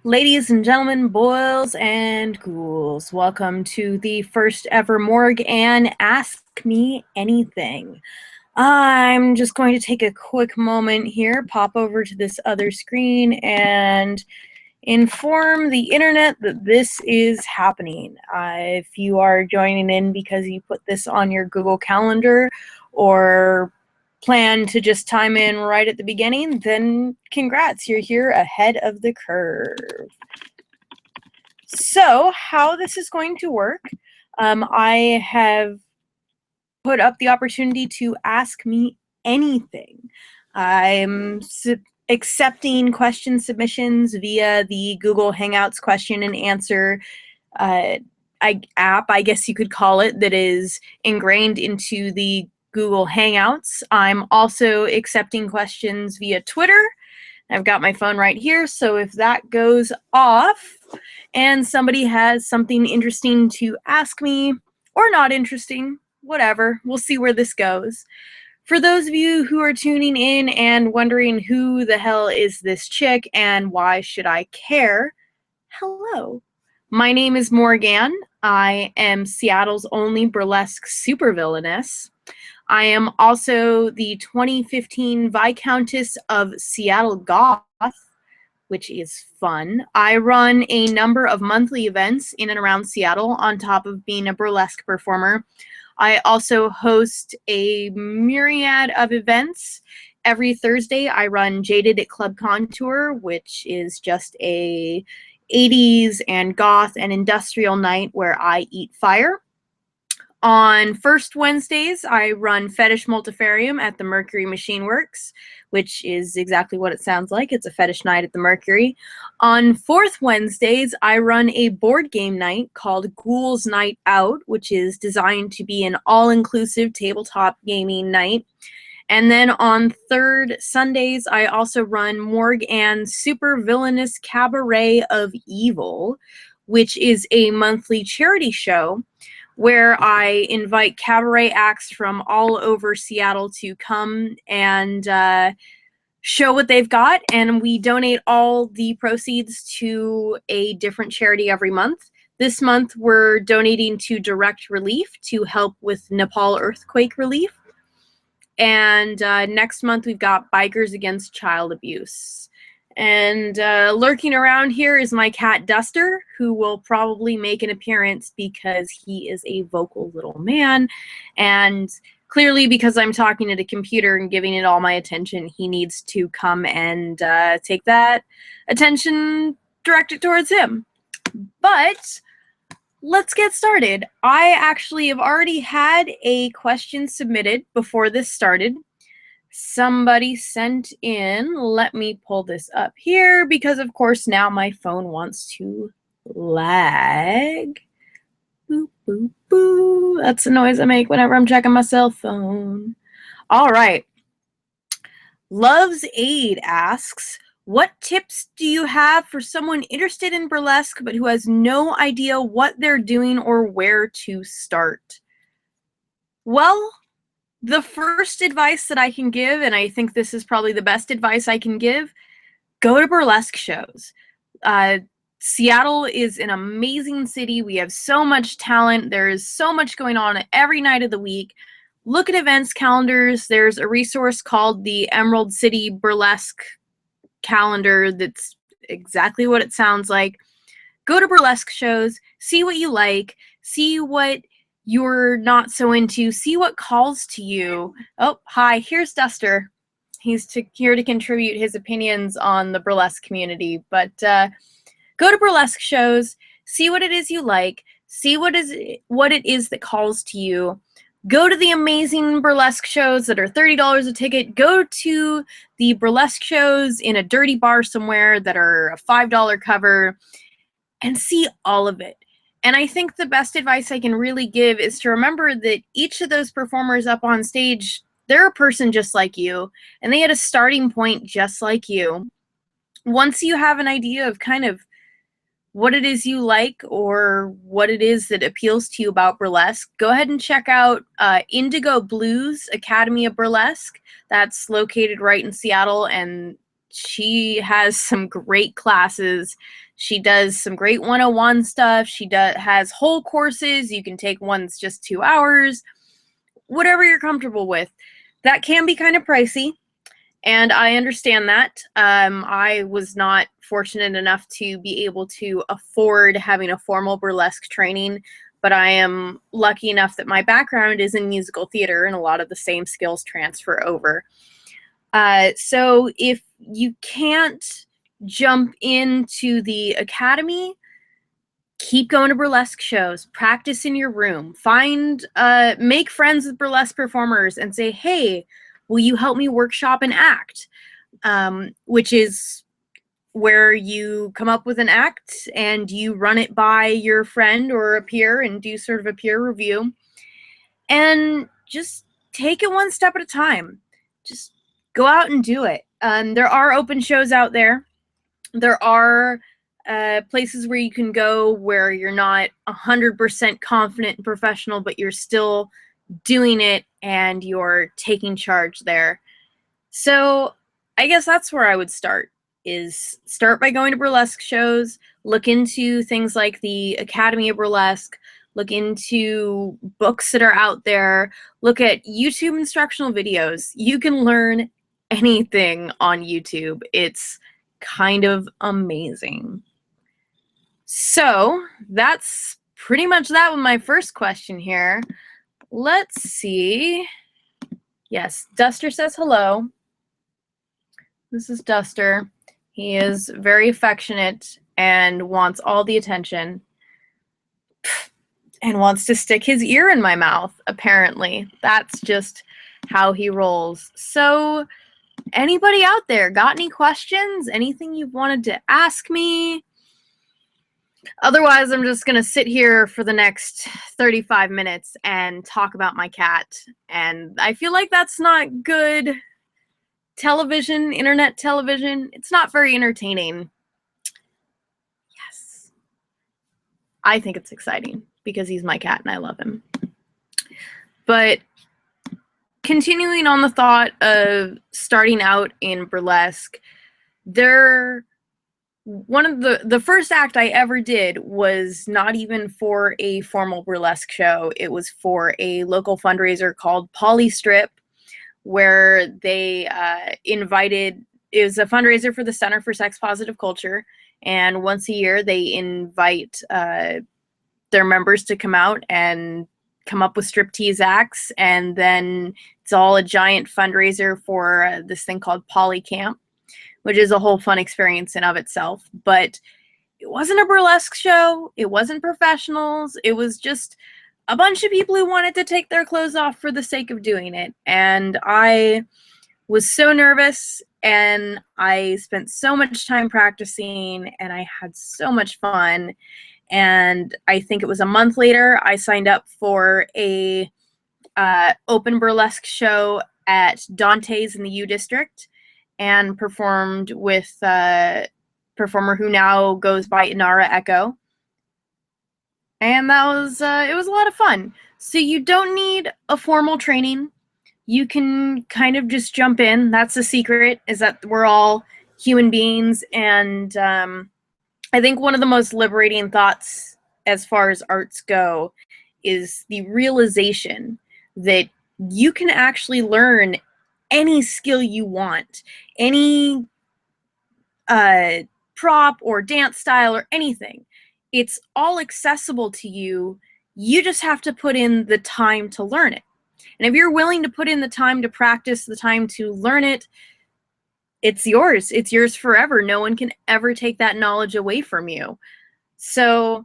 Ladies and gentlemen, boys and ghouls, welcome to the first ever Morgue and Ask Me Anything. I'm just going to take a quick moment here, pop over to this other screen, and inform the internet that this is happening. If you are joining in because you put this on your Google Calendar or plan to just time in right at the beginning, then congrats, you're here ahead of the curve. So, how this is going to work, I have put up the opportunity to ask me anything. I'm accepting question submissions via the Google Hangouts question and answer app, I guess you could call it, that is ingrained into the Google Hangouts. I'm also accepting questions via Twitter. I've got my phone right here, so if that goes off and somebody has something interesting to ask me, or not interesting, whatever, we'll see where this goes. For those of you who are tuning in and wondering who the hell is this chick and why should I care, hello. My name is Morgan. I am Seattle's only burlesque supervillainess. I am also the 2015 Viscountess of Seattle Goth, which is fun. I run a number of monthly events in and around Seattle on top of being a burlesque performer. I also host a myriad of events. Every Thursday, I run Jaded at Club Contour, which is just a 80s and goth and industrial night where I eat fire. On first Wednesdays, I run Fetish Multifarium at the Mercury Machine Works, which is exactly what it sounds like. It's a fetish night at the Mercury. On fourth Wednesdays, I run a board game night called Ghouls Night Out, which is designed to be an all-inclusive tabletop gaming night. And then on third Sundays, I also run Morgue and Super Villainous Cabaret of Evil, which is a monthly charity show where I invite cabaret acts from all over Seattle to come and show what they've got, and we donate all the proceeds to a different charity every month. This month, we're donating to Direct Relief to help with Nepal earthquake relief. And next month, we've got Bikers Against Child Abuse. And lurking around here is my cat Duster, who will probably make an appearance because he is a vocal little man. And clearly, because I'm talking to the computer and giving it all my attention, he needs to come and take that attention directed towards him. But let's get started. I actually have already had a question submitted before this started. Somebody sent in, let me pull this up here because of course now my phone wants to lag. Boop, boop, boop. That's the noise I make whenever I'm checking my cell phone. All right. Love's Aid asks, what tips do you have for someone interested in burlesque but who has no idea what they're doing or where to start? Well, the first advice that I can give, and I think this is probably the best advice I can give, go to burlesque shows. Seattle is an amazing city. We have so much talent. There is so much going on every night of the week. Look at events calendars. There's a resource called the Emerald City Burlesque Calendar that's exactly what it sounds like. Go to burlesque shows, see what you like, see what you're not so into, see what calls to you. Oh, hi, here's Duster. He's here to contribute his opinions on the burlesque community. But go to burlesque shows, see what it is you like, see what it is that calls to you. Go to the amazing burlesque shows that are $30 a ticket. Go to the burlesque shows in a dirty bar somewhere that are a $5 cover and see all of it. And I think the best advice I can really give is to remember that each of those performers up on stage, they're a person just like you, and they had a starting point just like you. Once you have an idea of kind of what it is you like or what it is that appeals to you about burlesque, go ahead and check out Indigo Blues Academy of Burlesque. That's located right in Seattle, and she has some great classes. She does some great 101 stuff. She has whole courses. You can take ones just 2 hours, whatever you're comfortable with. That can be kind of pricey, and I understand that. I was not fortunate enough to be able to afford having a formal burlesque training, but I am lucky enough that my background is in musical theater and a lot of the same skills transfer over. So if you can't jump into the academy, keep going to burlesque shows, practice in your room, make friends with burlesque performers and say, hey, will you help me workshop an act? Which is where you come up with an act and you run it by your friend or a peer and do sort of a peer review. And just take it one step at a time. Just go out and do it. There are open shows out there. There are places where you can go where you're not 100% confident and professional, but you're still doing it and you're taking charge there. So I guess that's where I would start by going to burlesque shows, look into things like the Academy of Burlesque, look into books that are out there, look at YouTube instructional videos. You can learn anything on YouTube. It's kind of amazing. So that's pretty much that with my first question here. Let's see. Yes, Duster says hello. This is Duster. He is very affectionate and wants all the attention and wants to stick his ear in my mouth, apparently. That's just how he rolls. So anybody out there got any questions? Anything you've wanted to ask me? Otherwise, I'm just going to sit here for the next 35 minutes and talk about my cat. And I feel like that's not good television, internet television. It's not very entertaining. Yes. I think it's exciting because he's my cat and I love him. But continuing on the thought of starting out in burlesque, one of the first act I ever did was not even for a formal burlesque show. It was for a local fundraiser called Polystrip, where they it was a fundraiser for the Center for Sex Positive Culture, and once a year they invite their members to come out and come up with striptease acts, and then it's all a giant fundraiser for this thing called Poly Camp, which is a whole fun experience in of itself. But it wasn't a burlesque show. It wasn't professionals. It was just a bunch of people who wanted to take their clothes off for the sake of doing it. And I was so nervous, and I spent so much time practicing, and I had so much fun. And I think it was a month later, I signed up for a open burlesque show at Dante's in the U District, and performed with a performer who now goes by Inara Echo. And that was, it was a lot of fun. So you don't need a formal training. You can kind of just jump in. That's the secret, is that we're all human beings. And I think one of the most liberating thoughts as far as arts go is the realization that you can actually learn any skill you want, any prop or dance style or anything. It's all accessible to you. You just have to put in the time to learn it. And if you're willing to put in the time to practice, the time to learn it, it's yours. It's yours forever. No one can ever take that knowledge away from you. So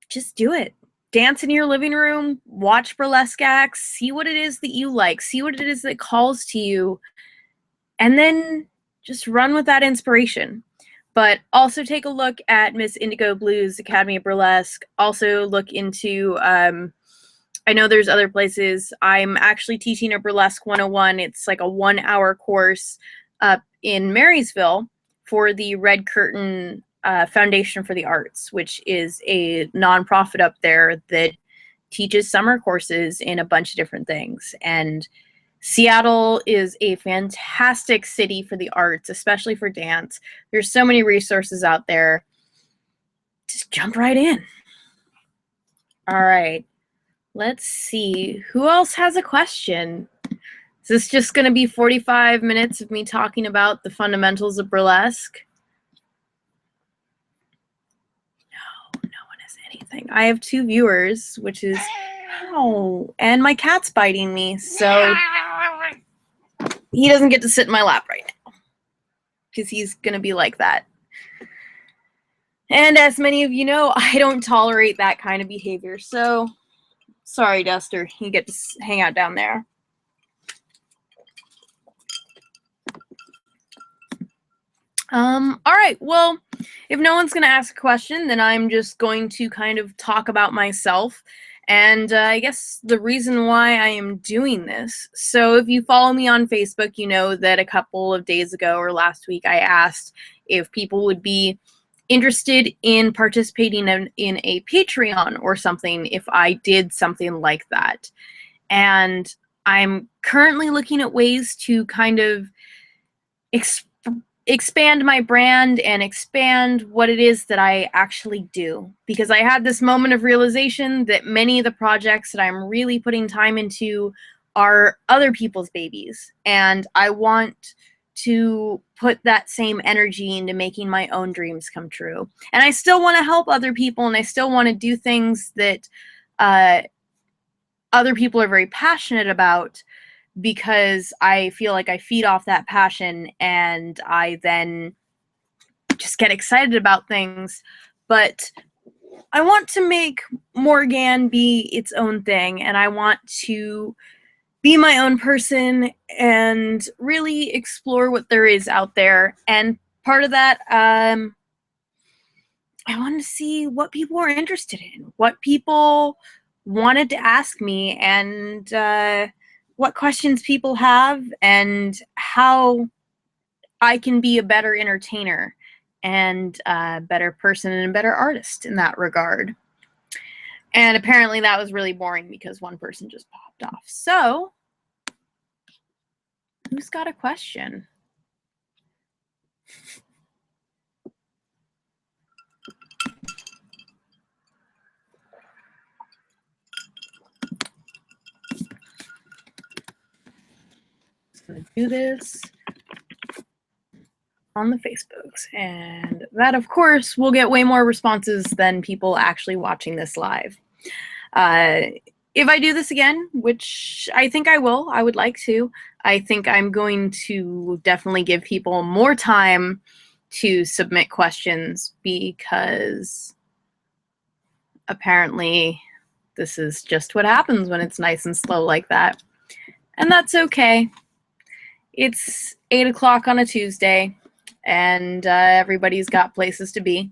just do it. Dance in your living room, watch burlesque acts, see what it is that you like, see what it is that calls to you, and then just run with that inspiration. But also take a look at Miss Indigo Blue's Academy of Burlesque. Also look into, I know there's other places. I'm actually teaching a Burlesque 101. It's like a 1-hour course up in Marysville for the Red Curtain Foundation for the Arts, which is a nonprofit up there that teaches summer courses in a bunch of different things. And Seattle is a fantastic city for the arts, especially for dance. There's so many resources out there. Just jump right in. All right. Let's see. Who else has a question? Is this just going to be 45 minutes of me talking about the fundamentals of burlesque? No one has anything. I have 2 viewers, which is, ow, and my cat's biting me, so he doesn't get to sit in my lap right now because he's going to be like that. And as many of you know, I don't tolerate that kind of behavior, so sorry, Duster, you get to hang out down there. All right, well, if no one's going to ask a question, then I'm just going to kind of talk about myself and I guess the reason why I am doing this. So if you follow me on Facebook, you know that a couple of days ago or last week I asked if people would be interested in participating in a Patreon or something if I did something like that. And I'm currently looking at ways to kind of expand my brand and expand what it is that I actually do. Because I had this moment of realization that many of the projects that I'm really putting time into are other people's babies. And I want to put that same energy into making my own dreams come true. And I still want to help other people, and I still want to do things that other people are very passionate about, because I feel like I feed off that passion and I then just get excited about things. But I want to make Morgue be its own thing, and I want to be my own person and really explore what there is out there. And part of that, I wanted to see what people were interested in, what people wanted to ask me, and what questions people have, and how I can be a better entertainer and a better person and a better artist in that regard. And apparently that was really boring because one person just popped off. So, who's got a question? Just gonna do this on the Facebooks, and that of course will get way more responses than people actually watching this live. If I do this again, which I think I will, I would like to, I think I'm going to definitely give people more time to submit questions, because apparently this is just what happens when it's nice and slow like that. And that's okay. It's 8 o'clock on a Tuesday, and everybody's got places to be.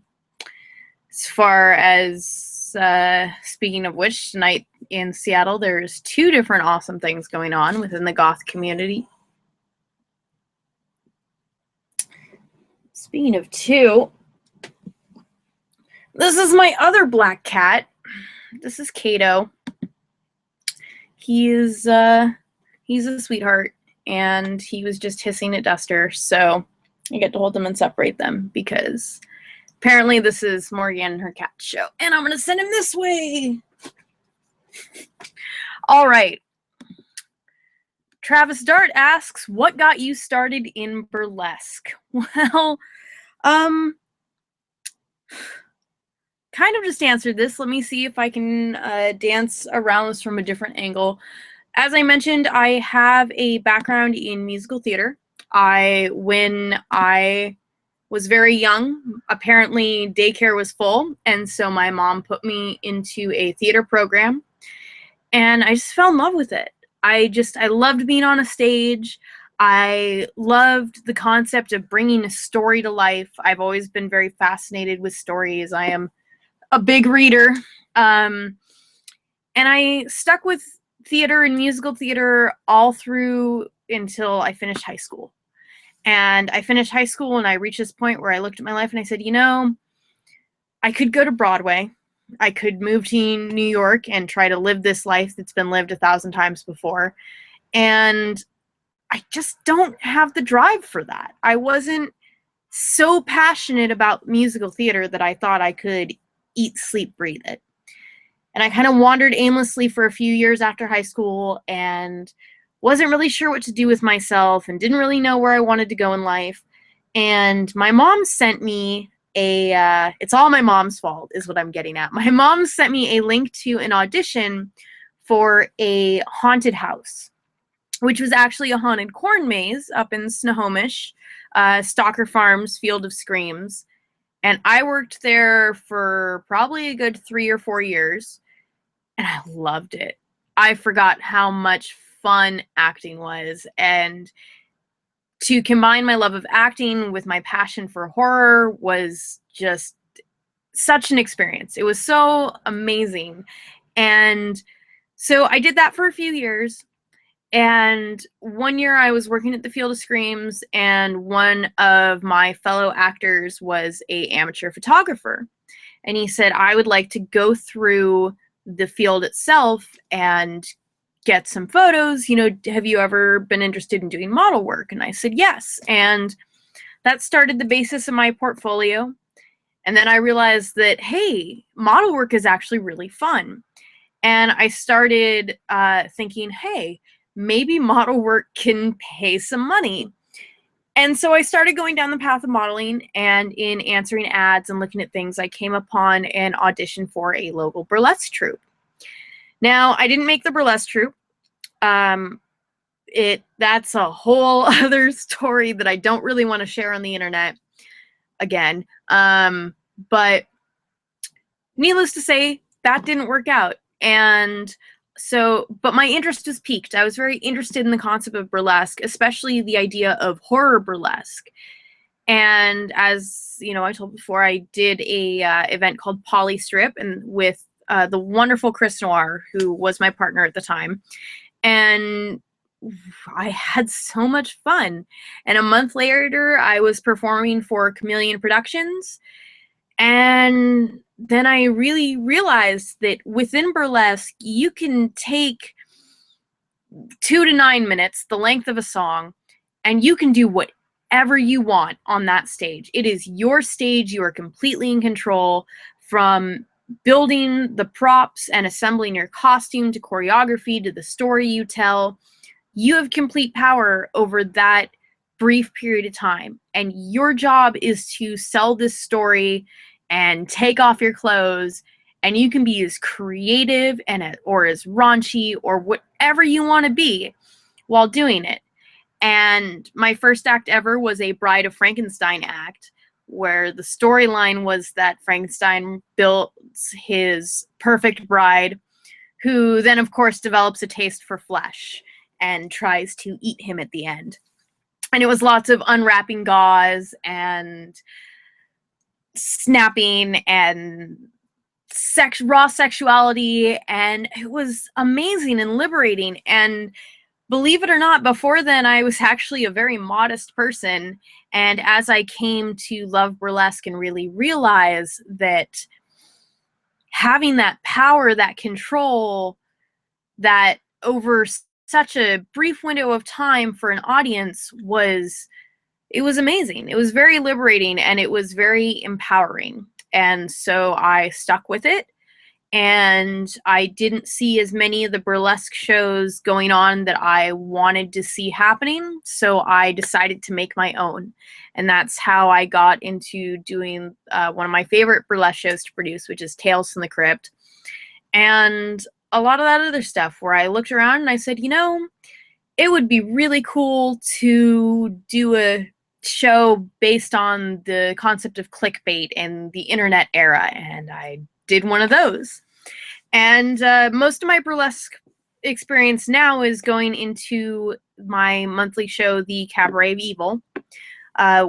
As far as speaking of which, tonight in Seattle, there's 2 different awesome things going on within the goth community. Speaking of 2, this is my other black cat. This is Kato. He's a sweetheart, and he was just hissing at Duster, so I get to hold them and separate them because apparently this is Morgan and her cat show, and I'm going to send him this way. All right. Travis Dart asks, what got you started in burlesque? Well, kind of just answered this. Let me see if I can dance around this from a different angle. As I mentioned, I have a background in musical theater. When I was very young, apparently daycare was full, and so my mom put me into a theater program, and I just fell in love with it. I loved being on a stage. I loved the concept of bringing a story to life. I've always been very fascinated with stories. I am a big reader, and I stuck with theater and musical theater all through until I finished high school. And I finished high school, and I reached this point where I looked at my life and I said, you know, I could go to Broadway. I could move to New York and try to live this life that's been lived 1,000 times before. And I just don't have the drive for that. I wasn't so passionate about musical theater that I thought I could eat, sleep, breathe it. And I kind of wandered aimlessly for a few years after high school and wasn't really sure what to do with myself and didn't really know where I wanted to go in life. And my mom sent me it's all my mom's fault is what I'm getting at. My mom sent me a link to an audition for a haunted house, which was actually a haunted corn maze up in Snohomish, Stalker Farms Field of Screams. And I worked there for probably a good 3 or 4 years, and I loved it. I forgot how much fun acting was, and to combine my love of acting with my passion for horror was just such an experience. It was so amazing. And so I did that for a few years. And one year I was working at the Field of Screams, and one of my fellow actors was an amateur photographer. And he said, I would like to go through the field itself and get some photos. You know, have you ever been interested in doing model work? And I said, yes. And that started the basis of my portfolio. And then I realized that, hey, model work is actually really fun. And I started thinking, hey, maybe model work can pay some money. And so I started going down the path of modeling, and in answering ads and looking at things, I came upon an audition for a local burlesque troupe. Now, I didn't make the burlesque troupe. That's a whole other story that I don't really want to share on the internet again. But needless to say, that didn't work out. And so, but my interest was piqued. I was very interested in the concept of burlesque, especially the idea of horror burlesque. And as you know, I told before, I did a event called Poly Strip, and with the wonderful Chris Noir, who was my partner at the time. And I had so much fun. And a month later, I was performing for Chameleon Productions. And then I really realized that within burlesque, you can take 2 to 9 minutes, the length of a song, and you can do whatever you want on that stage. It is your stage. You are completely in control, from building the props and assembling your costume to choreography to the story you tell. You have complete power over that brief period of time. And your job is to sell this story and take off your clothes, and you can be as creative or as raunchy or whatever you want to be while doing it. And my first act ever was a Bride of Frankenstein act, where the storyline was that Frankenstein builds his perfect bride, who then, of course, develops a taste for flesh and tries to eat him at the end. And it was lots of unwrapping gauze and snapping and raw sexuality, and it was amazing and liberating. And believe it or not, before then I was actually a very modest person, and as I came to love burlesque and really realize that having that power, that control, that over such a brief window of time for an audience was amazing. It was very liberating, and it was very empowering. And so I stuck with it, and I didn't see as many of the burlesque shows going on that I wanted to see happening. So I decided to make my own. And that's how I got into doing one of my favorite burlesque shows to produce, which is Tales from the Crypt. And a lot of that other stuff, where I looked around and I said, you know, it would be really cool to do a show based on the concept of clickbait and the internet era, and I did one of those. And most of my burlesque experience now is going into my monthly show, The Cabaret of Evil,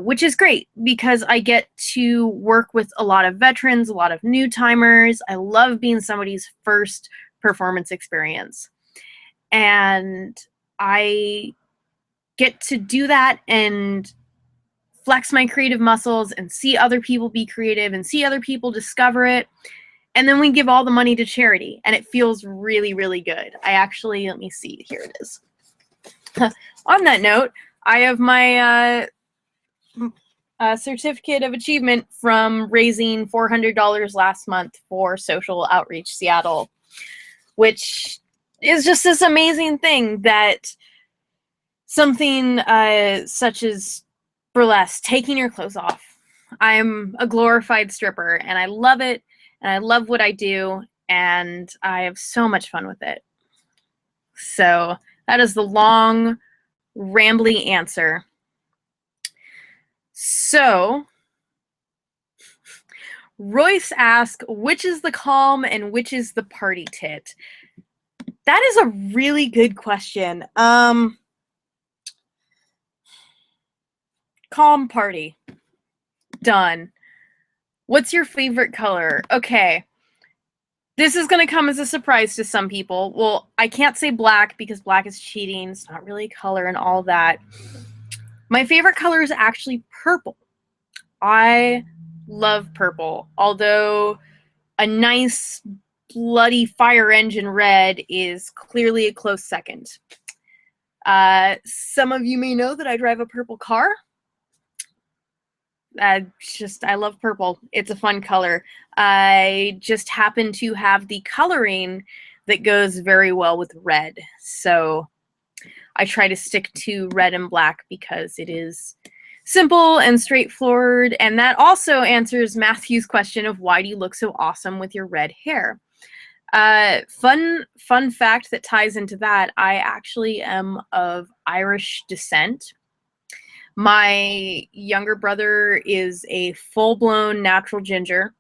which is great because I get to work with a lot of veterans, a lot of new timers. I love being somebody's first performance experience. And I get to do that and flex my creative muscles and see other people be creative and see other people discover it. And then we give all the money to charity, and it feels really, really good. I actually, let me see, here it is. On that note, I have my certificate of achievement from raising $400 last month for Social Outreach Seattle, which is just this amazing thing that something such as burlesque, taking your clothes off. I'm a glorified stripper, and I love it, and I love what I do, and I have so much fun with it. So that is the long, rambly answer. So Royce asked, which is the calm and which is the party tit? That is a really good question. Calm party. Done. What's your favorite color? Okay. This is going to come as a surprise to some people. Well, I can't say black because black is cheating. It's not really color and all that. My favorite color is actually purple. I love purple, although a nice bloody fire engine red is clearly a close second. Some of you may know that I drive a purple car. I love purple. It's a fun color. I just happen to have the coloring that goes very well with red. So I try to stick to red and black because it is simple and straightforward. And that also answers Matthew's question of why do you look so awesome with your red hair? Fun fact that ties into that, I actually am of Irish descent. My younger brother is a full-blown natural ginger,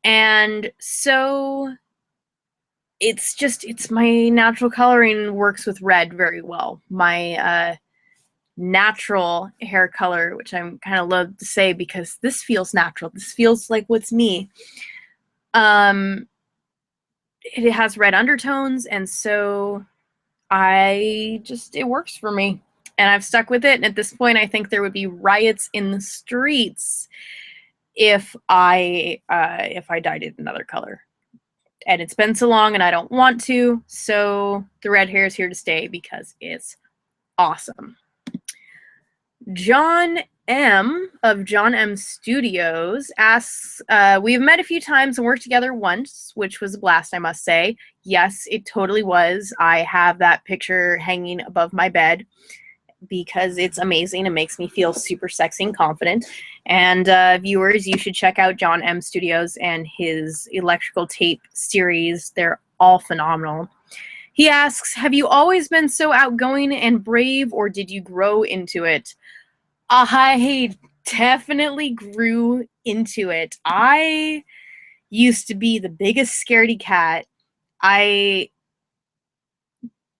and so it's my natural coloring works with red very well. My natural hair color, which I'm kind of loath to say because this feels natural. This feels like what's me. It has red undertones, and so it works for me. And I've stuck with it, and at this point I think there would be riots in the streets if I dyed it another color. And it's been so long and I don't want to, so the red hair is here to stay because it's awesome. John M. of John M. Studios asks, we've met a few times and worked together once, which was a blast, I must say. Yes, it totally was. I have that picture hanging above my bed because it's amazing. It makes me feel super sexy and confident. And viewers, you should check out John M. Studios and his electrical tape series. They're all phenomenal. He asks, have you always been so outgoing and brave, or did you grow into it? I definitely grew into it. I used to be the biggest scaredy cat. I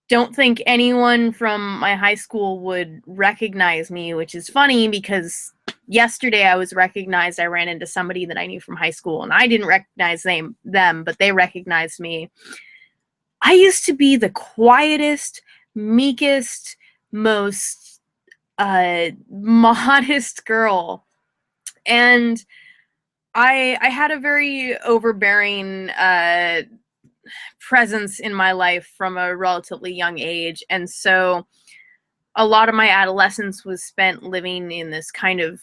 don't think anyone from my high school would recognize me, which is funny because yesterday I was recognized. I ran into somebody that I knew from high school, and I didn't recognize them, but they recognized me. I used to be the quietest, meekest, most modest girl. And I had a very overbearing presence in my life from a relatively young age, and so a lot of my adolescence was spent living in this kind of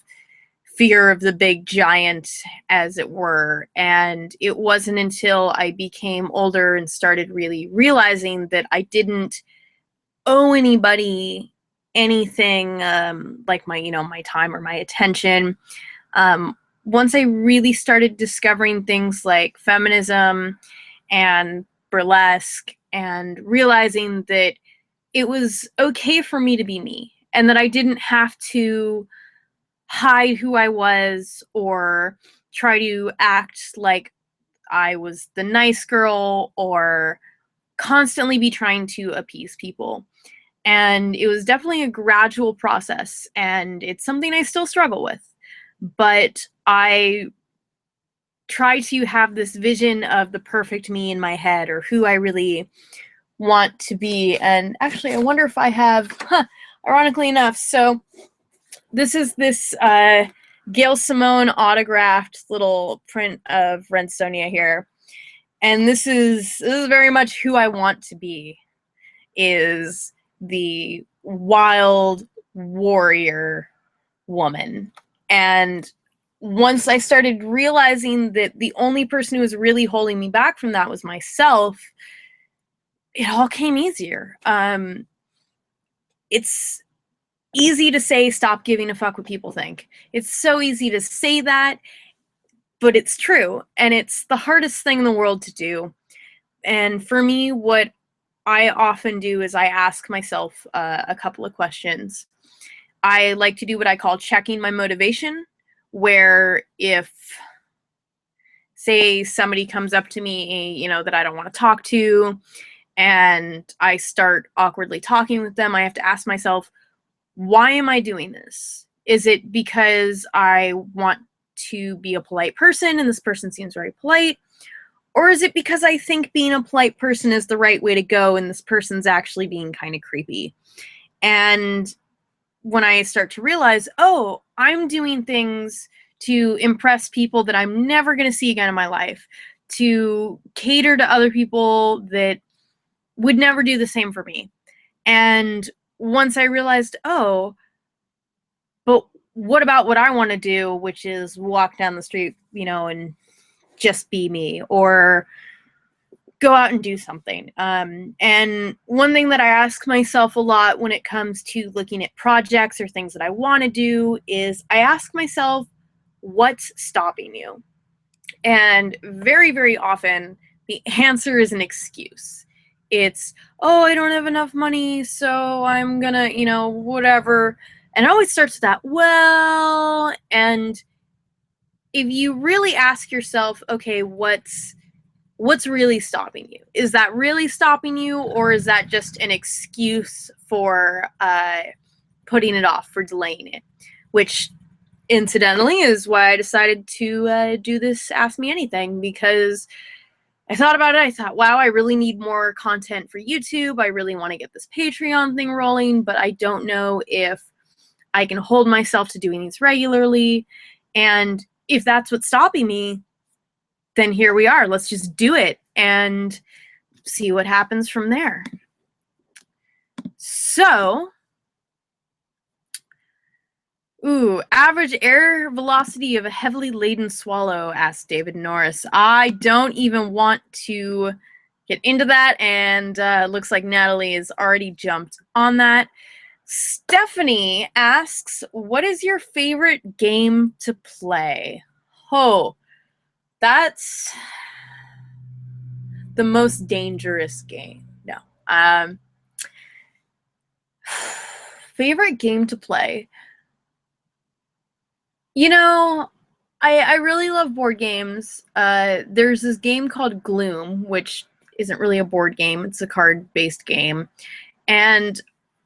fear of the big giant, as it were. And it wasn't until I became older and started really realizing that I didn't owe anybody anything, like my time or my attention. Once I really started discovering things like feminism and burlesque and realizing that it was okay for me to be me and that I didn't have to hide who I was or try to act like I was the nice girl or constantly be trying to appease people. And it was definitely a gradual process, and it's something I still struggle with. But I try to have this vision of the perfect me in my head, or who I really want to be. And actually, I wonder if I have, ironically enough, so this is this Gail Simone autographed little print of Renstonia here. And this is very much who I want to be, is the wild warrior woman. And once I started realizing that the only person who was really holding me back from that was myself, it all came easier. It's easy to say stop giving a fuck what people think. It's so easy to say that, but it's true. And it's the hardest thing in the world to do. And for me, what I often do is I ask myself a couple of questions. I like to do what I call checking my motivation, where if, say, somebody comes up to me, that I don't want to talk to, and I start awkwardly talking with them, I have to ask myself, why am I doing this? Is it because I want to be a polite person and this person seems very polite? Or is it because I think being a polite person is the right way to go and this person's actually being kind of creepy? And when I start to realize, oh, I'm doing things to impress people that I'm never going to see again in my life, to cater to other people that would never do the same for me. And once I realized, oh, but what about what I want to do, which is walk down the street, and just be me, or go out and do something. And one thing that I ask myself a lot when it comes to looking at projects or things that I want to do is I ask myself, what's stopping you? And very, very often the answer is an excuse. It's, oh, I don't have enough money, so I'm gonna, whatever. And it always starts with that, well, and if you really ask yourself, okay, what's really stopping you? Is that really stopping you, or is that just an excuse for putting it off, for delaying it? Which, incidentally, is why I decided to do this Ask Me Anything, because I thought about it. I thought, wow, I really need more content for YouTube. I really want to get this Patreon thing rolling, but I don't know if I can hold myself to doing these regularly. And if that's what's stopping me, then here we are. Let's just do it and see what happens from there. So, average air velocity of a heavily laden swallow, asked David Norris. I don't even want to get into that, and looks like Natalie has already jumped on that. Stephanie asks, what is your favorite game to play? Oh, that's the most dangerous game. No. Favorite game to play? I really love board games. There's this game called Gloom, which isn't really a board game. It's a card-based game. And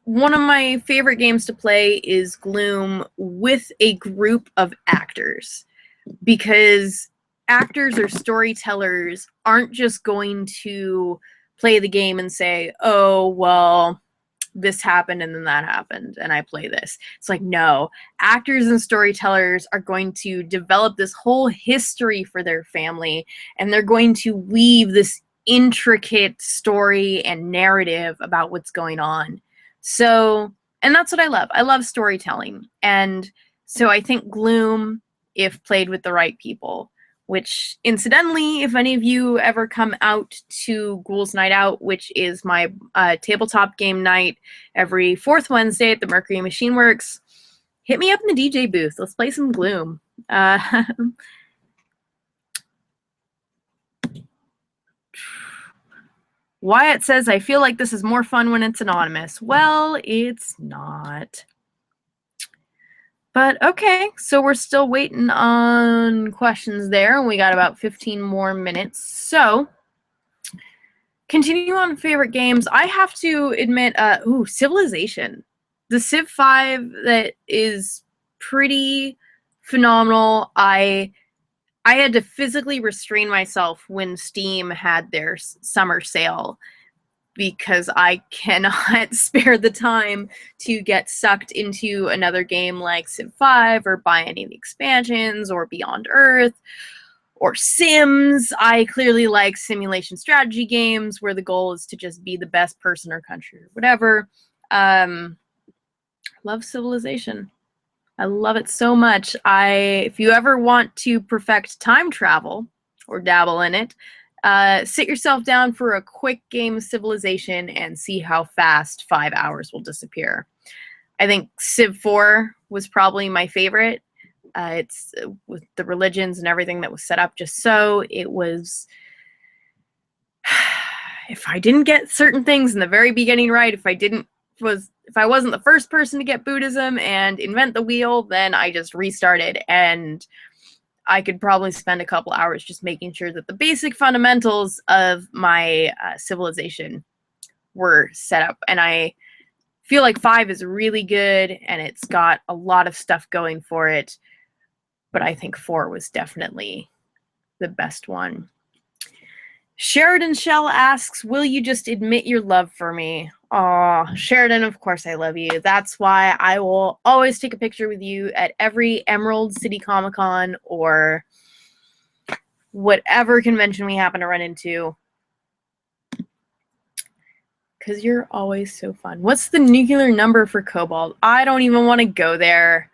one of my favorite games to play is Gloom with a group of actors, because actors or storytellers aren't just going to play the game and say, oh, well, this happened and then that happened and I play this. It's like, no, actors and storytellers are going to develop this whole history for their family, and they're going to weave this intricate story and narrative about what's going on. So, and that's what I love. I love storytelling. And so I think Gloom, if played with the right people, which, incidentally, if any of you ever come out to Ghouls Night Out, which is my tabletop game night every fourth Wednesday at the Mercury Machine Works, hit me up in the DJ booth. Let's play some Gloom. Wyatt says, I feel like this is more fun when it's anonymous. Well, it's not. But okay, so we're still waiting on questions there, and we got about 15 more minutes. So, continue on favorite games. I have to admit, Civilization. The Civ 5 that is pretty phenomenal. I had to physically restrain myself when Steam had their summer sale, because I cannot spare the time to get sucked into another game like Civ 5 or buy any of the expansions or Beyond Earth or Sims. I clearly like simulation strategy games where the goal is to just be the best person or country or whatever. Love Civilization. I love it so much. If you ever want to perfect time travel or dabble in it, sit yourself down for a quick game of Civilization and see how fast 5 hours will disappear. I think Civ 4 was probably my favorite. It's with the religions and everything that was set up just so. It was... if I didn't get certain things in the very beginning right, if I wasn't the first person to get Buddhism and invent the wheel, then I just restarted, and I could probably spend a couple hours just making sure that the basic fundamentals of my civilization were set up. And I feel like 5 is really good, and it's got a lot of stuff going for it, but I think 4 was definitely the best one. Sheridan Shell asks, will you just admit your love for me? Aw, Sheridan, of course I love you. That's why I will always take a picture with you at every Emerald City Comic Con or whatever convention we happen to run into. Because you're always so fun. What's the nuclear number for Cobalt? I don't even want to go there.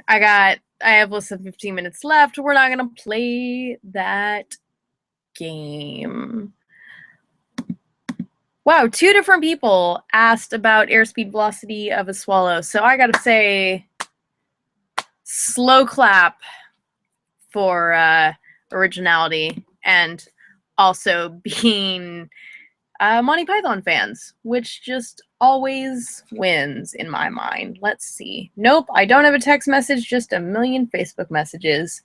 I have less than 15 minutes left. We're not going to play that game. Wow, 2 different people asked about airspeed velocity of a swallow. So I gotta say, slow clap for originality and also being Monty Python fans, which just always wins in my mind. Let's see. Nope, I don't have a text message, just a million Facebook messages.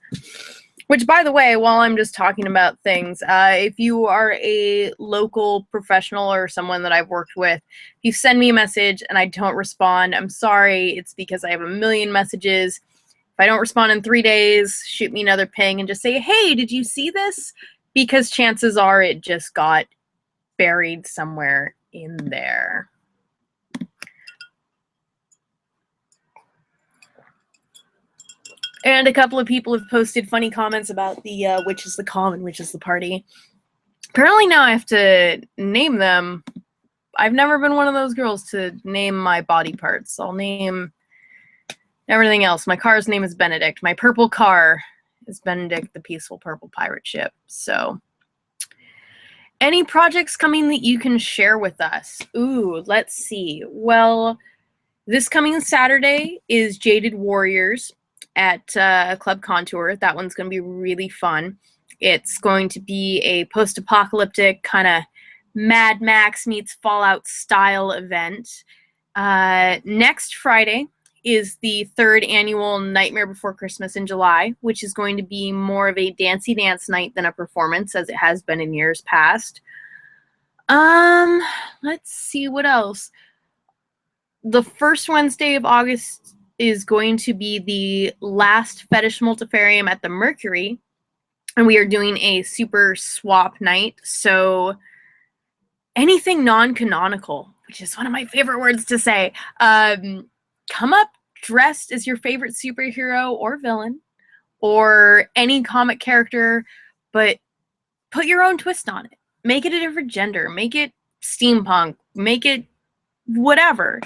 Which, by the way, while I'm just talking about things, if you are a local professional or someone that I've worked with, if you send me a message and I don't respond, I'm sorry. It's because I have a million messages. If I don't respond in 3 days, shoot me another ping and just say, hey, did you see this? Because chances are it just got buried somewhere in there. And a couple of people have posted funny comments about the which is the com and which is the party. Apparently now I have to name them. I've never been one of those girls to name my body parts. I'll name everything else. My car's name is Benedict. My purple car is Benedict, the peaceful purple pirate ship. So, any projects coming that you can share with us? Ooh, let's see. Well, this coming Saturday is Jaded Warriors at Club Contour. That one's going to be really fun. It's going to be a post-apocalyptic kind of Mad Max meets Fallout style event. Next Friday is the 3rd annual Nightmare Before Christmas in July, which is going to be more of a dancey dance night than a performance, as it has been in years past. Let's see what else. The first Wednesday of August is going to be the last Fetish Multifarium at the Mercury, and we are doing a super swap night. So anything non-canonical, which is one of my favorite words to say, come up dressed as your favorite superhero or villain or any comic character, but put your own twist on it. Make it a different gender. Make it steampunk. Make it whatever.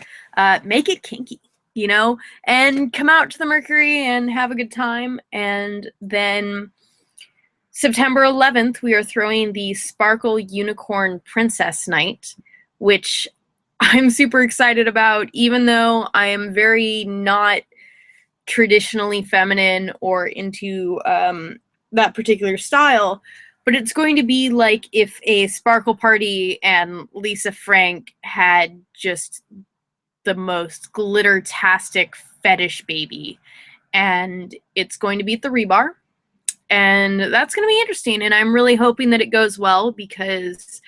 Make it kinky, you know? And come out to the Mercury and have a good time. And then September 11th, we are throwing the Sparkle Unicorn Princess Night, which I'm super excited about, even though I am very not traditionally feminine or into that particular style. But it's going to be like if a Sparkle Party and Lisa Frank had just the most glitter-tastic fetish baby. And it's going to be at the Rebar. And that's going to be interesting. And I'm really hoping that it goes well, because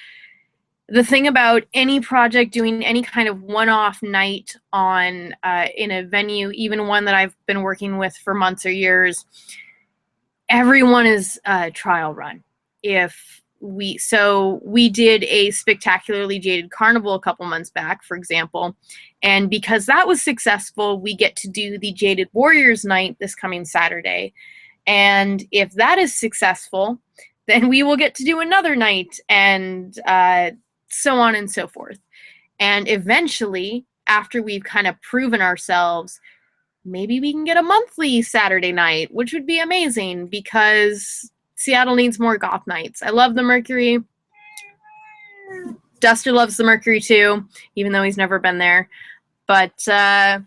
the thing about any project doing any kind of one-off night on in a venue, even one that I've been working with for months or years, everyone is a trial run. We did a Spectacularly Jaded Carnival a couple months back, for example, and because that was successful, we get to do the Jaded Warriors night this coming Saturday. And if that is successful, then we will get to do another night, and so on and so forth. And eventually, after we've kind of proven ourselves, maybe we can get a monthly Saturday night, which would be amazing because Seattle needs more goth nights. I love the Mercury. Duster loves the Mercury too, even though he's never been there. But I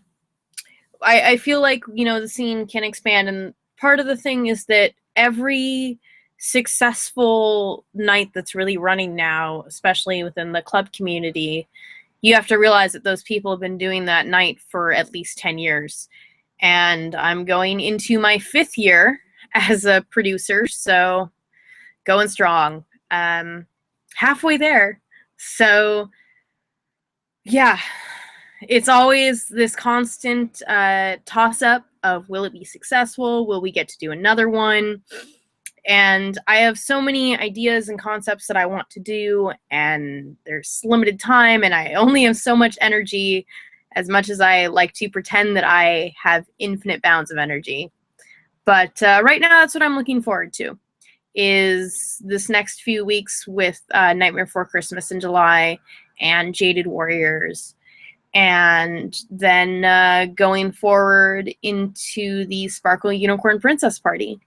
feel like, the scene can expand. And part of the thing is that every successful night that's really running now, especially within the club community, you have to realize that those people have been doing that night for at least 10 years. And I'm going into my 5th year as a producer, so going strong. Halfway there. So, yeah, it's always this constant toss-up of, will it be successful? Will we get to do another one? And I have so many ideas and concepts that I want to do, and there's limited time, and I only have so much energy, as much as I like to pretend that I have infinite bounds of energy. But right now, that's what I'm looking forward to, is this next few weeks with Nightmare Before Christmas in July and Jaded Warriors, and then going forward into the Sparkle Unicorn Princess Party.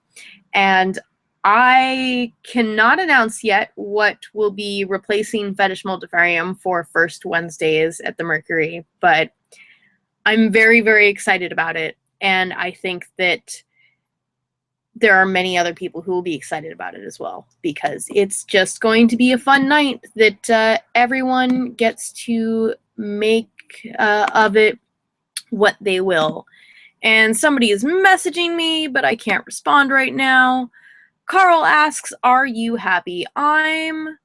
And I cannot announce yet what will be replacing Fetish Multifarium for first Wednesdays at the Mercury, but I'm very, very excited about it. And I think that there are many other people who will be excited about it as well, because it's just going to be a fun night that everyone gets to make of it what they will. And somebody is messaging me, but I can't respond right now. Carl asks, are you happy? I'm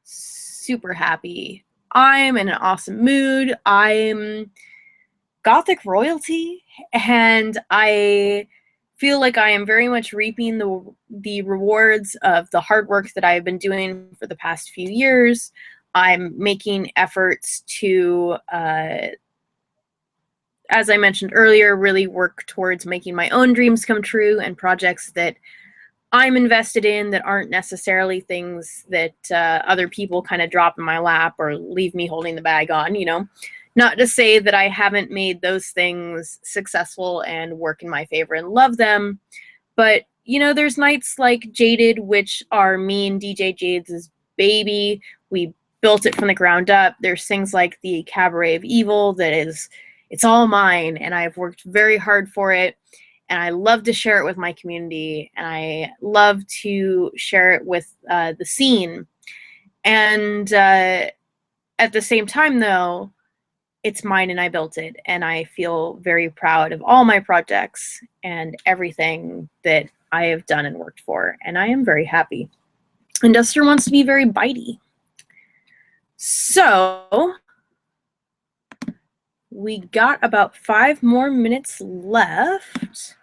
super happy. I'm in an awesome mood. I'm Gothic royalty, and I feel like I am very much reaping the rewards of the hard work that I've been doing for the past few years. I'm making efforts to, as I mentioned earlier, really work towards making my own dreams come true, and projects that I'm invested in that aren't necessarily things that other people kind of drop in my lap or leave me holding the bag on, Not to say that I haven't made those things successful and work in my favor and love them, but, there's nights like Jaded, which are me and DJ Jades' baby. We built it from the ground up. There's things like the Cabaret of Evil that it's all mine, and I've worked very hard for it. And I love to share it with my community, and I love to share it with the scene. And at the same time, though, it's mine and I built it, and I feel very proud of all my projects and everything that I have done and worked for, and I am very happy. And Duster wants to be very bitey. So we got about 5 more minutes left,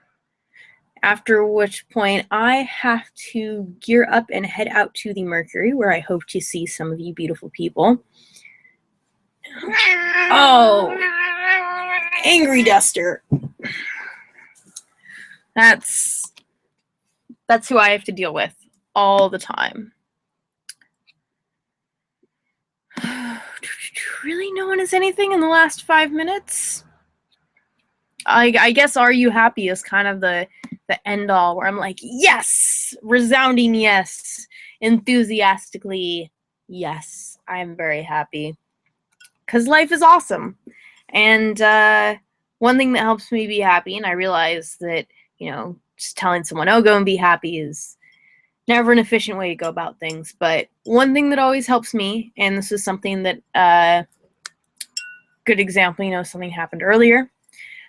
after which point I have to gear up and head out to the Mercury, where I hope to see some of you beautiful people. Oh, angry Duster. That's who I have to deal with all the time. Really, no one has anything in the last 5 minutes? I guess "are you happy" is kind of the end all, where I'm like, yes, resounding yes, enthusiastically yes, I'm very happy, because life is awesome. And one thing that helps me be happy, and I realize that, just telling someone, oh, go and be happy, is never an efficient way to go about things. But one thing that always helps me, and this is something that, good example, something happened earlier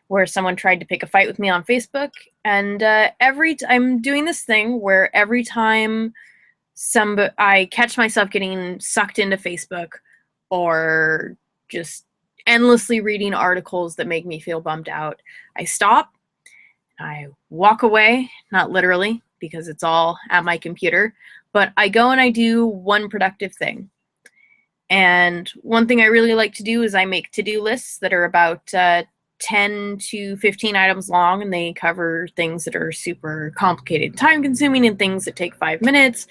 where someone tried to pick a fight with me on Facebook. And I'm doing this thing where every time I catch myself getting sucked into Facebook, or just endlessly reading articles that make me feel bummed out, I stop, I walk away, not literally, because it's all at my computer, but I go and I do one productive thing. And one thing I really like to do is I make to-do lists that are about 10 to 15 items long, and they cover things that are super complicated, time-consuming, and things that take 5 minutes.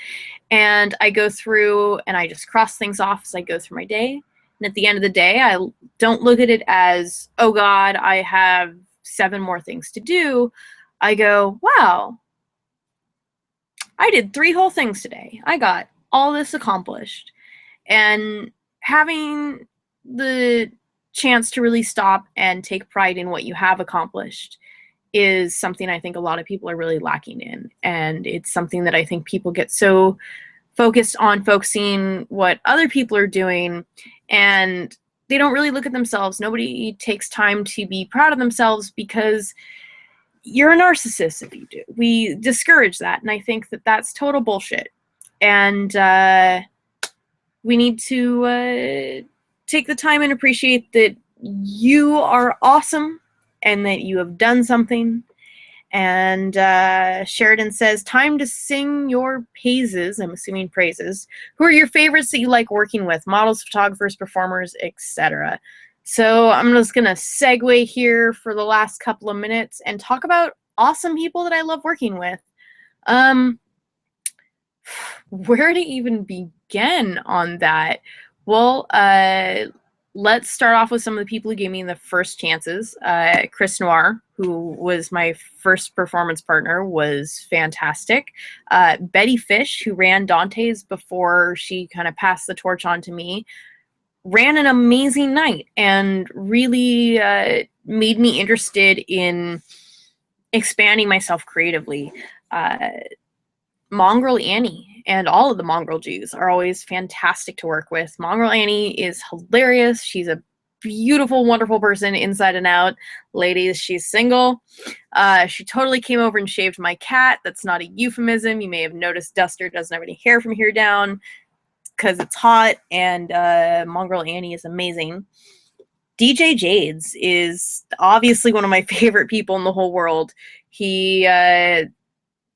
And I go through and I just cross things off as I go through my day. And at the end of the day, I don't look at it as, oh God, I have 7 more things to do. I go, wow, I did 3 whole things today. I got all this accomplished. And having the chance to really stop and take pride in what you have accomplished is something I think a lot of people are really lacking in. And it's something that I think people get so focused on focusing what other people are doing, and they don't really look at themselves. Nobody takes time to be proud of themselves because you're a narcissist if you do. We discourage that, and I think that that's total bullshit. And we need to take the time and appreciate that you are awesome and that you have done something. And Sheridan says, time to sing your praises. I'm assuming praises. Who are your favorites that you like working with? Models, photographers, performers, etc. So I'm just going to segue here for the last couple of minutes and talk about awesome people that I love working with. Where to even begin on that? Well, let's start off with some of the people who gave me the first chances. Chris Noir, who was my first performance partner, was fantastic. Betty Fish, who ran Dante's before she kind of passed the torch on to me, ran an amazing night and really made me interested in expanding myself creatively. Mongrel Annie and all of the Mongrel Jews are always fantastic to work with. Mongrel Annie is hilarious. She's a beautiful, wonderful person inside and out. Ladies, she's single. She totally came over and shaved my cat. That's not a euphemism. You may have noticed Duster doesn't have any hair from here down because it's hot, and Mongrel Annie is amazing. DJ Jades is obviously one of my favorite people in the whole world. He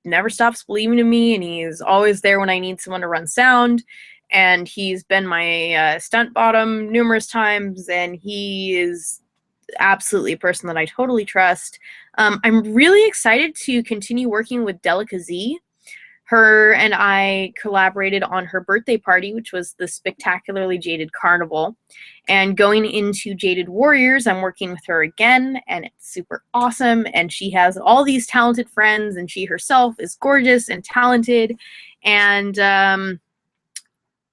never stops believing in me, and he's always there when I need someone to run sound. And he's been my stunt bottom numerous times, and he is absolutely a person that I totally trust. I'm really excited to continue working with Delica Z. Her and I collaborated on her birthday party, which was the Spectacularly Jaded Carnival. And going into Jaded Warriors, I'm working with her again, and it's super awesome. And she has all these talented friends, and she herself is gorgeous and talented. And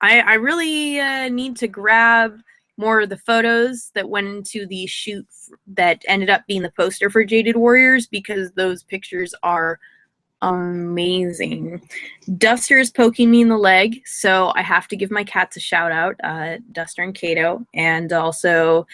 I really need to grab more of the photos that went into the shoot that ended up being the poster for Jaded Warriors, because those pictures are amazing. Duster is poking me in the leg, so I have to give my cats a shout out, Duster and Kato, and also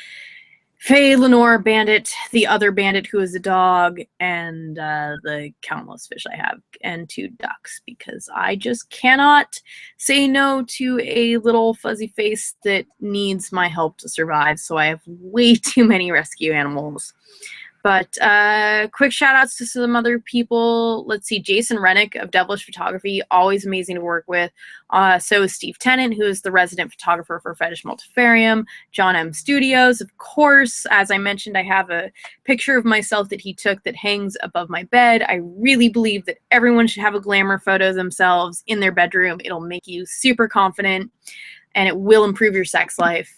Faye, Lenore, Bandit, the other Bandit who is a dog, and the countless fish I have, and 2 ducks, because I just cannot say no to a little fuzzy face that needs my help to survive, so I have way too many rescue animals. But quick shout outs to some other people. Let's see, Jason Rennick of Devilish Photography, always amazing to work with. So is Steve Tennant, who is the resident photographer for Fetish Multifarium. John M. Studios, of course. As I mentioned, I have a picture of myself that he took that hangs above my bed. I really believe that everyone should have a glamour photo of themselves in their bedroom. It'll make you super confident, and it will improve your sex life.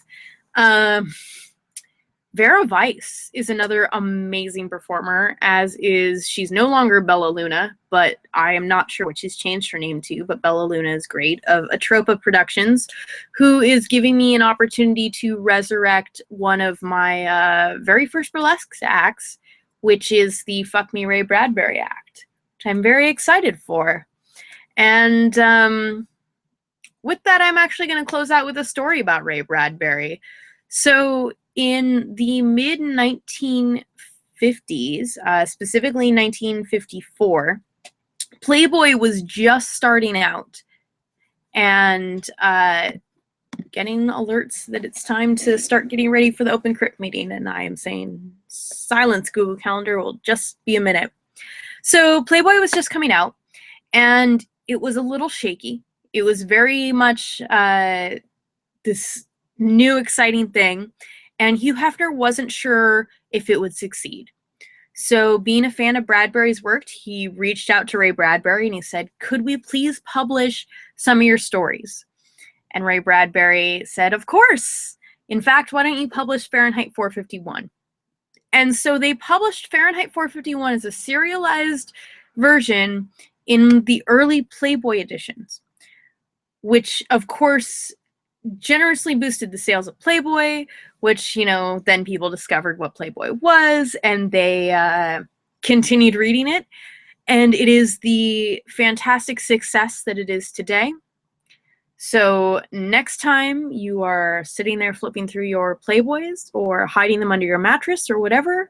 Vera Weiss is another amazing performer, as is, she's no longer Bella Luna, but I am not sure what she's changed her name to, but Bella Luna is great, of Atropa Productions, who is giving me an opportunity to resurrect one of my very first burlesque acts, which is the Fuck Me Ray Bradbury act, which I'm very excited for. And with that, I'm actually going to close out with a story about Ray Bradbury. So in the mid-1950s, specifically 1954, Playboy was just starting out and getting alerts that it's time to start getting ready for the open crypt meeting. And I am saying, silence, Google Calendar, will just be a minute. So Playboy was just coming out, and it was a little shaky. It was very much this new exciting thing, and Hugh Hefner wasn't sure if it would succeed. So being a fan of Bradbury's work, he reached out to Ray Bradbury and he said, could we please publish some of your stories? And Ray Bradbury said, of course. In fact, why don't you publish Fahrenheit 451? And so they published Fahrenheit 451 as a serialized version in the early Playboy editions, which, of course, generously boosted the sales of Playboy, which, you know, then people discovered what Playboy was, and they continued reading it. And it is the fantastic success that it is today. So next time you are sitting there flipping through your Playboys or hiding them under your mattress or whatever,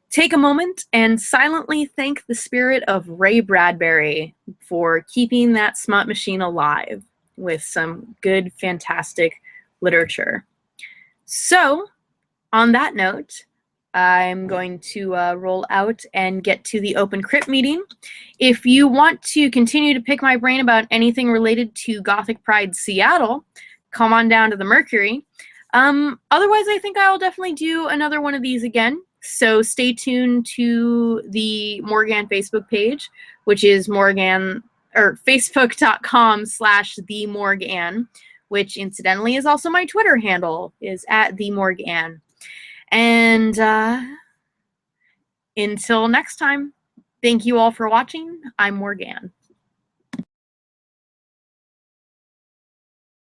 take a moment and silently thank the spirit of Ray Bradbury for keeping that smut machine alive with some good, fantastic literature. So, on that note, I'm going to roll out and get to the open crypt meeting. If you want to continue to pick my brain about anything related to Gothic Pride Seattle, come on down to the Mercury. Otherwise, I think I'll definitely do another one of these again. So stay tuned to the Morgan Facebook page, which is facebook.com/themorgan, which incidentally is also my Twitter handle, is @themorgan. And until next time, thank you all for watching. I'm Morgan.